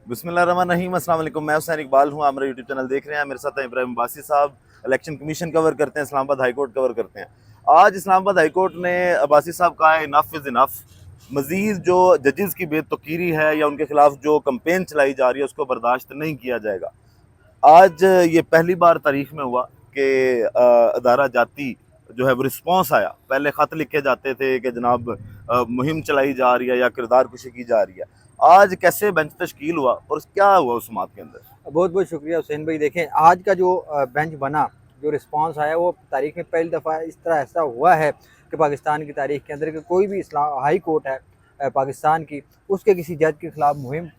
बिस्मिल्लाहिर्रहमानिर्रहीम। अस्सलाम वालेकुम। मैं हुसैन इकबाल हूँ। आप मेरा यूट्यूब चैनल देख रहे हैं। मेरे साथ हैं इब्राहिम अब्बासी साहब। इलेक्शन कमीशन कवर करते हैं, इस्लामाबाद हाई कोर्ट कवर करते हैं। आज इस्लामाबाद हाई कोर्ट ने अब्बासी साहब कहा है इनफ इज़ इनफ। मज़ीद जो जजेस की बेतौकीरी है या उनके खिलाफ जो कंपेन चलाई जा रही है उसको बर्दाश्त नहीं किया जाएगा। आज ये पहली बार तारीख में हुआ कि अदारा जाती जो है वो रिस्पॉन्स आया। पहले ख़त लिखे जाते थे कि जनाब मुहिम चलाई जा रही है या किरदार कुशी की जा रही है। आज कैसे बेंच तश्कील हुआ और क्या हुआ उस समात के अंदर? बहुत बहुत शुक्रिया हुसैन भाई। देखें, आज का जो बेंच बना, जो रिस्पांस आया, वो तारीख में पहली दफ़ा इस तरह ऐसा हुआ है कि पाकिस्तान की तारीख के अंदर कि कोई भी इस्लाम हाई कोर्ट है पाकिस्तान की, उसके किसी जज के खिलाफ मुहिम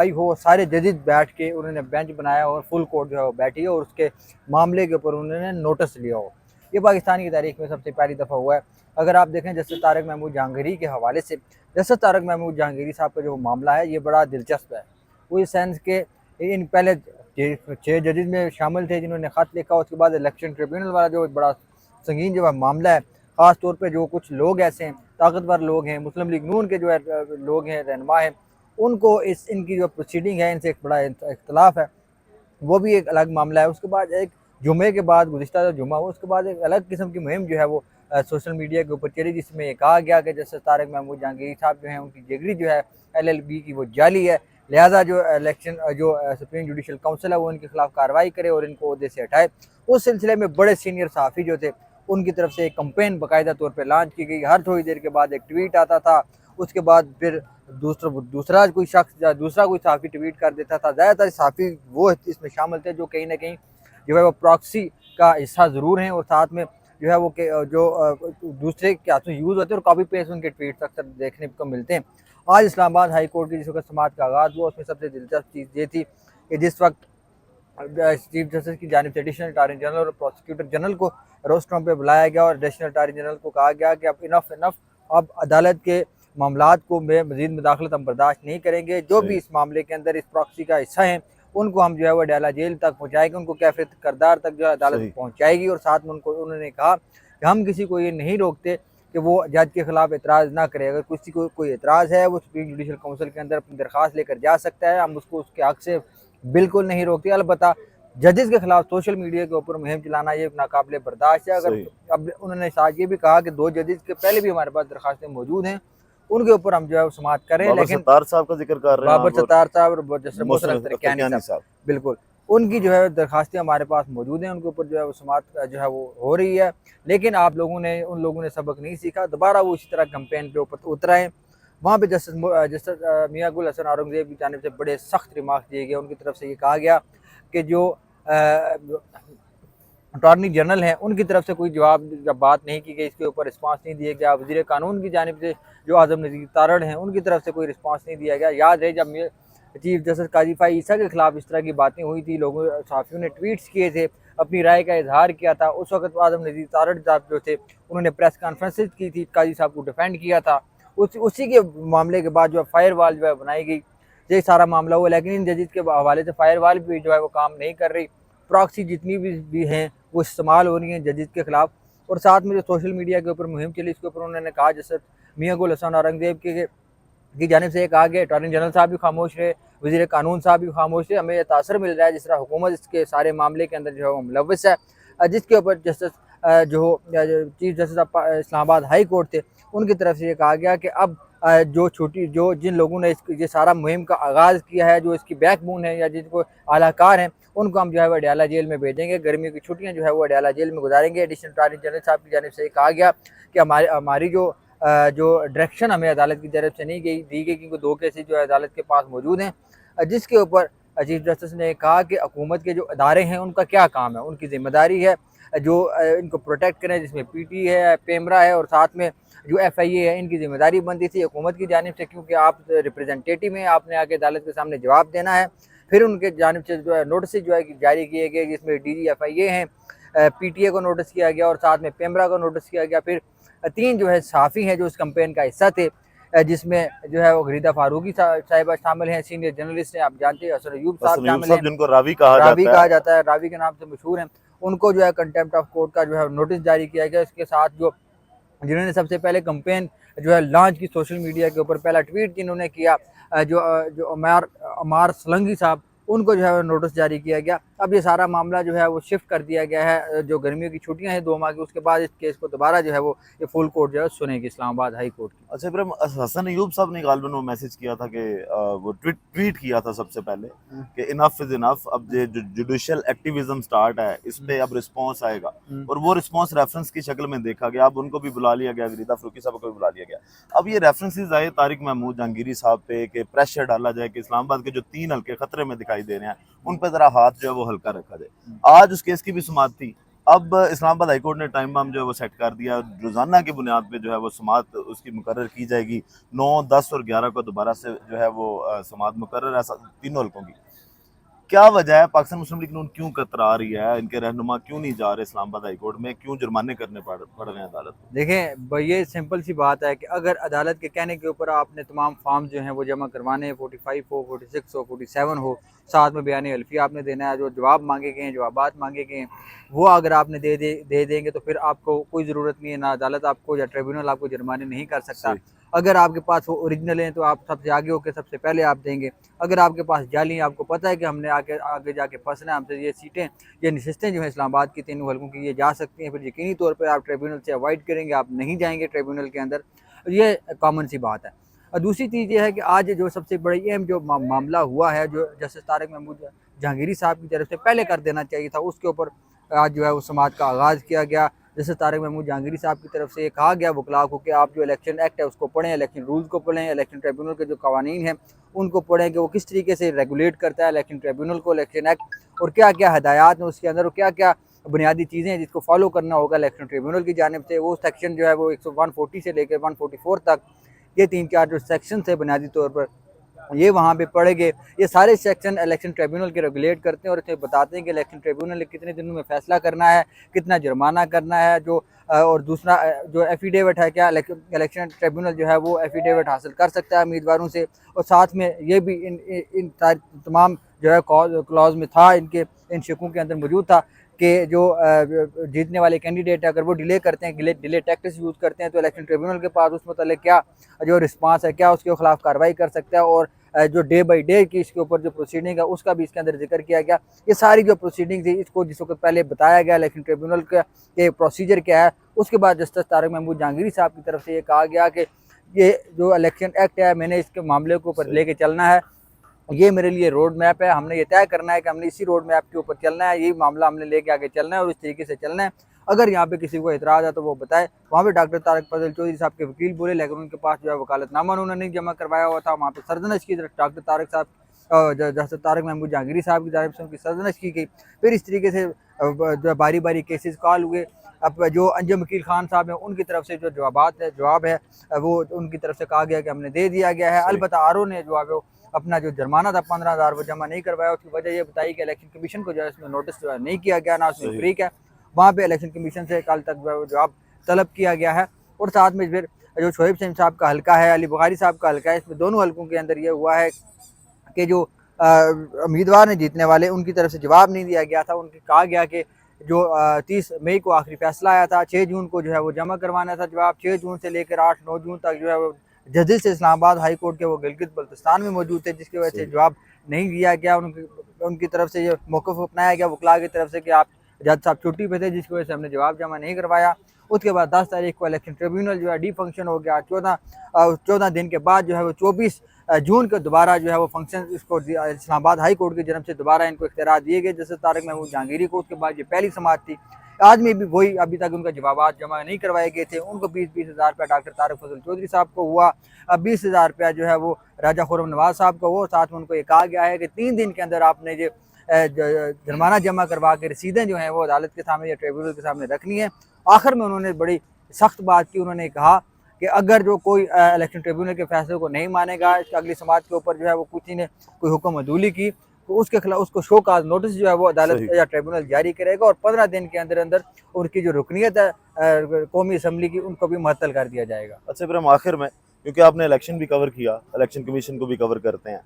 आई हो, सारे जजेस बैठ के उन्होंने बेंच बनाया और फुल कोर्ट जो है वो बैठी हो और उसके मामले के ऊपर उन्होंने नोटिस लिया हो। ये पाकिस्तान की तारीख में सबसे पहली दफ़ा हुआ है। अगर आप देखें जस्टिस तारक महमूद जहांगीरी के हवाले से, जस्टिस तारक महमूद जहांगीरी साहब का जो मामला है ये बड़ा दिलचस्प है। वो इस सेंस के इन पहले 6 जजेस में शामिल थे जिन्होंने ख़त लिखा। उसके बाद इलेक्शन ट्रिब्यूनल वाला जो बड़ा संगीन जो है मामला है, ख़ास तौर पे जो कुछ लोग ऐसे हैं, ताकतवर लोग हैं, मुस्लिम लीग नून के जो है लोग हैं, रहनुमा हैं, उनको इनकी जो प्रोसीडिंग है इनसे एक बड़ा इख्तलाफ है, वो भी एक अलग मामला है। उसके बाद एक जुमे के बाद, गुज़िश्ता जो जुमा हुआ उसके बाद एक अलग किस्म की मुहिम जो है वो सोशल मीडिया के ऊपर चली, जिसमें ये कहा गया कि जस्टिस तारक महमूद जहांगीरी साहब जो हैं उनकी डिग्री जो है LLB की वो जाली है, लिहाजा जो इलेक्शन जो सुप्रीम जुडिशल काउंसिल है वो इनके खिलाफ कार्रवाई करे और इनको ओहदे से हटाए। उस सिलसिले में बड़े सीनियर सहाफ़ी जो थे उनकी तरफ से एक कंपेन बाकायदा तौर पर लॉन्च की गई। हर थोड़ी देर के बाद एक ट्वीट आता था, उसके बाद फिर दूसरा कोई शख्स या दूसरा कोई सहाफ़ी ट्वीट कर देता था। ज़्यादातर सहाफ़ी वो इसमें शामिल थे जो कहीं ना कहीं जो है वो प्रॉक्सी का हिस्सा ज़रूर हैं और साथ में जो है वो दूसरे के हाथों यूज़ होते हैं और कॉपी पेस्ट उनके ट्वीट अक्सर देखने को मिलते हैं। आज इस्लामाबाद हाई कोर्ट की जिस वक्त समात का आगाज़ हुआ, उसमें सबसे दिलचस्प चीज़ ये थी कि जिस वक्त चीफ जस्टिस की जानिब से एडिशनल अटॉर्नी जनरल और प्रोसिक्यूटर जनरल को रोस्टरों पे बुलाया गया और एडिशनल अटॉर्नी जनरल को कहा गया कि अब इनफ, अब अदालत के मामलात को में मज़ीद मुदाखलत हम बर्दाश्त नहीं करेंगे। जो भी इस मामले के अंदर इस प्रॉक्सी का हिस्सा हैं उनको हम जो है वो अडाला जेल तक पहुँचाएंगे, उनको कैफियत करदार तक जो है अदालत पहुँचाएगी। और साथ में उन्होंने कहा कि हम किसी को ये नहीं रोकते कि वो जज के खिलाफ एतराज़ ना करे। अगर किसी को कोई एतराज़ है वो सुप्रीम जुडिशल काउंसिल के अंदर अपनी दरख्वास्त लेकर जा सकता है, हम उसको उसके हक़ से बिल्कुल नहीं रोकते। अलबत्ता जजेस के खिलाफ सोशल मीडिया के ऊपर मुहिम चलाना ये नाकाबिले बर्दाश्त है। अगर अब उन्होंने साथ ये भी कहा कि 2 जजेस के पहले भी हमारे पास दरख्वास्तें मौजूद हैं, उनके ऊपर हम जो है समाअत करें। लेकिन सत्तार साहब का जिक्र कर रहे हैं बाबर सत्तार साहब और जस्टिस मोहसिन मोहसिन अख्तर अख्तर कियानी कियानी साहब, साहब। बिल्कुल उनकी जो है दरखास्तें हमारे पास मौजूद हैं, उनके ऊपर जो है वो समाअत जो है वो हो रही है। लेकिन आप लोगों ने उन लोगों ने सबक नहीं सीखा, दोबारा वो इसी तरह कैंपेन पे ऊपर उतर आए। वहाँ पे जस्टिस मियां गुल हसन औरंगज़ेब की जानिब से बड़े सख्त रिमार्क दिए गए। उनकी तरफ से ये कहा गया कि जो अटॉर्नी जनरल हैं उनकी तरफ से कोई जब बात नहीं की गई, इसके ऊपर रिस्पांस नहीं दिया गया। वज़ीर कानून की जानिब से जो आज़म नज़ीर तारड़ हैं उनकी तरफ से कोई रिस्पांस नहीं दिया गया। याद रहे जब चीफ जस्टिस काजी फ़ाई ईसा के खिलाफ इस तरह की बातें हुई थी, लोगों सहाफ़ियों ने ट्वीट्स किए थे, अपनी राय का इजहार किया था। उस वक्त आज़म नज़ीर तारड़ साहब जो थे उन्होंने प्रेस कॉन्फ्रेंसेज की थी, काजी साहब को डिफेंड किया था। उसी के मामले के बाद जो है फायर वाल जो है बनाई गई, ये सारा मामला हुआ। लेकिन इन जजेस के हवाले से फायर वाल भी जो है वो काम नहीं कर रही। प्रॉक्सी जितनी भी हैं वो इस्तेमाल हो रही हैं जजेस के खिलाफ। और साथ में जो सोशल मीडिया के ऊपर मुहिम चली, इसके ऊपर उन्होंने कहा, जैसे मियां गुल हसन औरंगज़ेब की जानिब से कहा गया, अटॉर्नी जनरल साहब भी खामोश रहे, वज़ीर कानून साहब भी खामोश रहे। हमें यह तासर मिल रहा है जिस तरह हुकूमत इसके सारे मामले के अंदर जो है वो मुलव्वस है, जिसके ऊपर justice chief justice Islamabad high court थे उनकी तरफ से ये कहा गया कि अब जो जिन लोगों ने ये सारा मुहिम का आगाज़ किया है, जो इसकी बैकबोन है या जिनको आलाकार हैं, उनको हम जो है वो अडयाला जेल में भेजेंगे। गर्मियों की छुट्टियां जो है वो अडयाला जेल में गुजारेंगे। एडिशनल अटॉर्नी जनरल साहब की जानिब से कहा गया कि हमारी जो डायरेक्शन हमें अदालत की तरफ से नहीं दी गई, क्योंकि 2 केसेस जो है अदालत के पास मौजूद हैं, जिसके ऊपर चीफ जस्टिस ने कहा कि हुकूमत के जो अदारे हैं उनका क्या काम है, उनकी जिम्मेदारी है जो इनको प्रोटेक्ट करें, जिसमें PT है, पेमरा है और साथ में जो FIA है, इनकी जिम्मेदारी बनती थी हुकूमत की जानिब से, क्योंकि आप रिप्रेजेंटेटिव हैं, आपने आके अदालत के सामने जवाब देना है। फिर उनके जानिब से जो है नोटिस जो है जारी किए गए, जिसमें DG FIA हैं, PTA को नोटिस किया गया और साथ में पेमरा को नोटिस किया गया। फिर 3 जो है सहाफ़ी हैं जो इस कैंपेन का हिस्सा थे, जिसमें जो है वो गरीदा फारूकी साहिबा शामिल हैं, सीनियर जर्नलिस्ट हैं, आप जानते हैं असर अयूब साहब शामिल हैं, जिनको रावी कहा जाता है, रावी के नाम से मशहूर हैं। उनको जो है कंटेम्प्ट ऑफ कोर्ट का जो है नोटिस जारी किया गया। इसके साथ जिन्होंने सबसे पहले कंपेन जो है लॉन्च की सोशल मीडिया के ऊपर, पहला ट्वीट जिन्होंने किया, जो अमार सलंगी साहब, उनको जो है वो नोटिस जारी किया गया। अब ये सारा मामला जो है वो शिफ्ट कर दिया गया है, जो गर्मियों की छुट्टियां हैं 2 माह की, उसके बाद इस केस को दोबारा जो है वो ये फुल कोर्ट जो है सुनेगी, इस्लामाबाद हाई कोर्ट की। अच्छा इब्राहिम, हसन अयूब साहब ने गालिबन वो मैसेज किया था कि वो ट्वीट किया था सबसे पहले कि इनफ इज इनफ, अब जो जुडिशियल एक्टिविज्म स्टार्ट है इस पे अब रिस्पांस आएगा, और वो रिस्पांस रेफरेंस की शक्ल में देखा गया। अब उनको भी बुला लिया गया, गरीदा फरूकी साहब को भी बुला लिया गया। अब ये रेफरेंसेस आए तारिक महमूद जहांगीरी साहब पे कि प्रेशर डाला जाए कि इस्लामाबाद के जो 3 हल्के खतरे में दिखाई दे रहे हैं उन पे जरा हाथ जो है वो हल्का रखा जाए। आज उस केस की भी सुनवाई थी। अब इस्लामाबाद हाईकोर्ट ने टाइम बम जो है वो सेट कर दिया, रोजाना की बुनियाद पे जो है वो समाअत उसकी मुकर्रर की जाएगी। 9, 10 और 11 को दोबारा से जो है वो समाअत मुकर्रर है तीनों हल्कों की। क्या वजह है, पाकिस्तान मुस्लिम लीग नून क्यों कतरा रही है, इनके रहनुमा क्यों नहीं जा रहे इस्लामाबाद हाईकोर्ट में, क्यों जुर्माने करने पड़ रहे हैं अदालत को? देखें ये सिंपल सी बात है कि अगर अदालत के कहने के ऊपर आपने तमाम फॉर्म जो हैं वो जमा करवाने हैं, 45 हो, 46 हो, 47 हो, साथ में बयान हल्फिया आपने देना है, जो जवाब मांगे गए हैं, जवाबात मांगे गए हैं, वो अगर आपने दे देंगे तो फिर आपको कोई ज़रूरत नहीं है, ना अदालत आपको या ट्रिब्यूनल आपको जुर्माने नहीं कर सकता। अगर आपके पास वो ओरिजिनल हैं तो आप सबसे आगे होकर सबसे पहले आप देंगे। अगर आपके पास जाली हैं, आपको पता है कि हमने आगे जाके फंसना है, हमसे ये सीटें, ये नशिस्तें जो हैं इस्लामाबाद की तीनों हल्कों की ये जा सकती हैं, फिर यकीनी तौर पर आप ट्रिब्यूनल से अवॉइड करेंगे, आप नहीं जाएंगे ट्रिब्यूनल के अंदर। ये कॉमन सी बात है। और दूसरी चीज़ ये है कि आज जो सबसे बड़ी अहम जो मामला हुआ है, जो जस्टिस तारिक महमूद जहांगीरी साहब की तरफ से पहले कर देना चाहिए था, उसके ऊपर आज जो है वो समाअत का आगाज़ किया गया। जैसे तारिक महमूद जहांगीरी साहब की तरफ से ये कहा गया वकला को कि आप जो इलेक्शन एक्ट है उसको पढ़ें, इलेक्शन रूल्स को पढ़ें, इलेक्शन ट्रिब्यूनल के जो कवानीन हैं उनको पढ़ें कि वो किस तरीके से रेगुलेट करता है इलेक्शन ट्रिब्यूनल को, इलेक्शन एक्ट, और क्या क्या हदायत हैं उसके अंदर, और क्या क्या बुनियादी चीज़ें हैं जिसको फॉलो करना होगा इलेक्शन ट्रिब्यूनल की जानिब से। वो सेक्शन जो है वो 140 से लेकर 144 तक, ये 3-4 जो सेक्शन थे बुनियादी तौर पर, ये वहाँ पे पढ़ेंगे। ये सारे सेक्शन इलेक्शन ट्रिब्यूनल के रेगुलेट करते हैं और इसे बताते हैं कि इलेक्शन ट्रिब्यूनल ने कितने दिनों में फैसला करना है, कितना जुर्माना करना है, जो और दूसरा जो एफिडेविट है, क्या इलेक्शन ट्रिब्यूनल जो है वो एफिडेविट हासिल कर सकता है उम्मीदवारों से। और साथ में ये भी इन तमाम जो है क्लॉज में था, इन शिकों के अंदर मौजूद था कि जो जीतने वाले कैंडिडेट है अगर वो डिले करते हैं, डिले टैक्टिक्स यूज़ करते हैं, तो इलेक्शन ट्रिब्यूनल के पास उस मतलब क्या जो रिस्पांस है, क्या उसके खिलाफ कार्रवाई कर सकता है, और जो डे बाई डे की इसके ऊपर जो प्रोसीडिंग है उसका भी इसके अंदर जिक्र किया गया। ये सारी जो प्रोसीडिंग थी इसको जिस वक्त पहले बताया गया इलेक्शन ट्रिब्यूनल के प्रोसीजर क्या है, उसके बाद जस्टिस तारिक महमूद जहांगीरी साहब की तरफ से ये कहा गया कि ये जो इलेक्शन एक्ट है मैंने इसके मामले को ऊपर लेके चलना है, ये मेरे लिए रोड मैप है, हमने ये तय करना है कि हमने इसी रोड मैप के ऊपर चलना है, यही मामला हमने लेके आगे चलना है और इस तरीके से चलना है। अगर यहाँ पे किसी को एतराज़ है तो वो बताए। वहाँ पे डॉक्टर तारिक फजल चौधरी साहब के वकील बोले, लेकिन उनके पास जो है वकालतनामा उन्होंने नहीं जमा करवाया हुआ था। वहाँ पे सरजनश की डॉक्टर तारिक साहब जस्टिस तारिक महमूद जहांगीरी साहब की जानिब से उनकी सरजनश की गई। फिर इस तरीके से जो बारी बारी केसेस कॉल हुए। अब जो अंजम वकील खान साहब हैं उनकी तरफ से जो जवाब है वो उनकी तरफ से कहा गया कि हमने दे दिया गया है। अलबत्ता आरओ ने जो है अपना जो जुर्माना था 15,000 वो जमा नहीं करवाया। उसकी वजह ये बताई कि इलेक्शन कमीशन को जो है इसमें नोटिस जो है नहीं किया गया, ना उसमें ब्रेक है। वहाँ पे इलेक्शन कमीशन से कल तक जवाब तलब किया गया है। और साथ में फिर जो शोएब सईद साहब का हल्का है, अली बुखारी साहब का हल्का है, इसमें दोनों हल्कों के अंदर ये हुआ है कि जो उम्मीदवार ने जीतने वाले उनकी तरफ से जवाब नहीं दिया गया था। उनके कहा गया कि जो 30 मई को आखिरी फैसला आया था, 6 जून को जो है वो जमा करवाना था जवाब। 6 जून से लेकर 8-9 जून तक जो है वो जजिस इस्लामाबाद हाई कोर्ट के वो गिलगित बल्तिस्तान में मौजूद थे, जिसकी वजह से जवाब नहीं दिया गया। उनकी तरफ से ये मौक़िफ़ अपनाया गया वकला की तरफ से कि आप जज साहब छुट्टी पे थे, जिसकी वजह से हमने जवाब जमा नहीं करवाया। उसके बाद 10 तारीख को इलेक्शन ट्रिब्यूनल जो है डी फंक्शन हो गया। 14 दिन के बाद जो है वो 24 जून को दोबारा जो है वो फंक्शन इसको इस्लामाबाद हाई कोर्ट की जानब से दोबारा इनको इख्तियार दिए गए जैसे तारिक महमूद जहांगीरी को। उसके बाद ये पहली समाअत थी। आज में भी वही अभी तक उनका जवाब जमा नहीं करवाए गए थे। उनको 20-20 हज़ार रुपया डॉक्टर तारिक फजल चौधरी साहब को हुआ, 20 हज़ार रुपया जो है वो राजा खुर्रम नवाज साहब को हो। साथ में उनको ये कहा गया है कि 3 दिन के अंदर आपने जो जुर्माना जमा करवा के रसीदें जो हैं वो अदालत के सामने या ट्रिब्यूनल के सामने रखनी है। आखिर में उन्होंने बड़ी सख्त बात की, उन्होंने कहा कि अगर जो कोई इलेक्शन ट्रिब्यूनल के फैसले को नहीं मानेगा, इसके अगली समाअत के ऊपर जो है वो किसी ने कोई हुक्म अदूली की तो उसके खिलाफ उसको शो काज नोटिस जो है वो अदालत या ट्रिब्यूनल जारी करेगा और 15 दिन के अंदर अंदर उनकी जो रुकनीत है कौमी असम्बली की उनको भी मुअत्तल कर दिया जाएगा। अच्छा इब्राहिम, आखिर में क्योंकि आपने इलेक्शन भी कवर किया, इलेक्शन कमीशन को भी कवर करते हैं,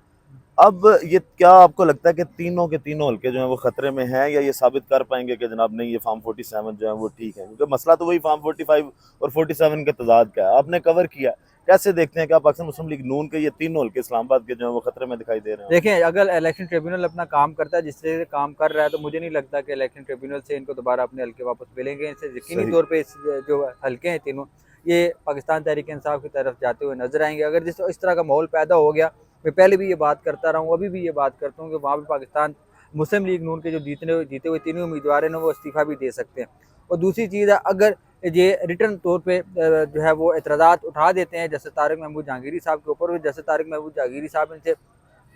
अब ये क्या आपको लगता है कि तीनों के तीनों हल्के जो हैं वो खतरे में हैं, या ये साबित कर पाएंगे कि जनाब नहीं ये फार्म 47 जो है वो ठीक है? क्योंकि मसला तो वही फार्म 45 और 47 के तजाद का है। आपने कवर किया कैसे देखते हैं कि पाकिस्तान मुस्लिम लीग नून के ये तीनों हल्के इस्लामाबाद के जो है वो खतरे में दिखाई दे रहे हैं? देखें, अगर इलेक्शन ट्रिब्यूनल अपना काम करता है, जिस तरह से काम कर रहा है, तो मुझे नहीं लगता कि इलेक्शन ट्रिब्यूनल से इनको दोबारा अपने हल्के वापस मिलेंगे। इनसे यकीनी सही। तौर पे इस जो हल्के हैं तीनों, ये पाकिस्तान तहरीक इंसाफ की तरफ जाते हुए नजर आएंगे। अगर जिस इस तरह का माहौल पैदा हो गया, मैं पहले भी ये बात करता रहा हूँ, अभी भी ये बात करता हूँ कि वहाँ पर पाकिस्तान मुस्लिम लीग नून के जो जीते हुए तीनों उम्मीदवार हैं वो इस्तीफ़ा भी दे सकते हैं। और दूसरी चीज़ है, अगर ये रिटर्न तौर पे जो है वो एतराज़ात उठा देते हैं जैसे तारिक महमूद जहांगीरी साहब के ऊपर, जैसे तारिक महमूद जहांगीरी साहब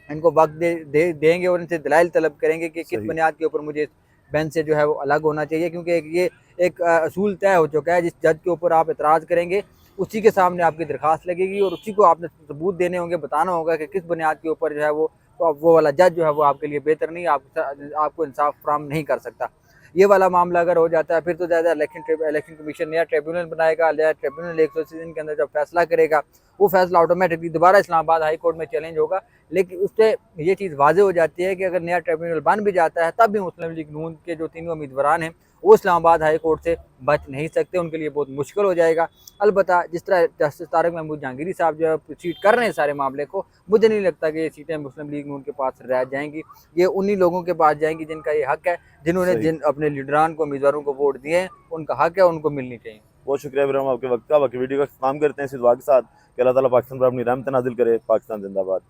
इनको वक्त देंगे और इनसे दलाइल तलब करेंगे कि किस सही। बुनियाद के ऊपर मुझे इस बेंच से जो है वो अलग होना चाहिए, क्योंकि ये एक असूल तय हो चुका है, जिस जज के ऊपर आप एतराज़ करेंगे उसी के सामने आपकी दरख्वास्त लगेगी और उसी को आपने सबूत देने होंगे, बताना होगा कि किस बुनियाद के ऊपर जो है वो वाला जज जो है वो आपके लिए बेहतर नहीं, आपको इंसाफ फराहम नहीं कर सकता। ये वाला मामला अगर हो जाता है, फिर तो ज़्यादा इलेक्शन कमीशन नया ट्रिब्यूनल बनाएगा, नया ट्रिब्यूनल 180 दिन के अंदर जब फैसला करेगा, वो फैसला ऑटोमेटिकली दोबारा इस्लामाबाद हाई कोर्ट में चैलेंज होगा। लेकिन उससे ये चीज़ वाज़ेह हो जाती है कि अगर नया ट्रिब्यूनल बन भी जाता है, तब भी मुस्लिम लीग नून के जो तीनों उम्मीदवार हैं वो इस्लामाबाद हाई कोर्ट से बच नहीं सकते, उनके लिए बहुत मुश्किल हो जाएगा। अलबत्ता जिस तरह जस्टिस तारिक महमूद जहांगीरी साहब जो है प्रोसीड कर रहे हैं सारे मामले को, मुझे नहीं लगता कि ये सीटें मुस्लिम लीग नून के पास रह जाएंगी। ये उन्हीं लोगों के पास जाएंगी जिनका ये हक है, जिन्होंने सही। जिन अपने लीडरान को, उम्मीदवारों को वोट दिए हैं, उनका हक है, उनको मिलनी चाहिए। बहुत शुक्रिया इब्राहिम आपके वक्त का। बाकी वीडियो का इख्तिताम करते हैं इस दुआ के साथ कि अल्लाह ताला पाकिस्तान पर अपनी रहमत नाजिल करे। पाकिस्तान जिंदाबाद।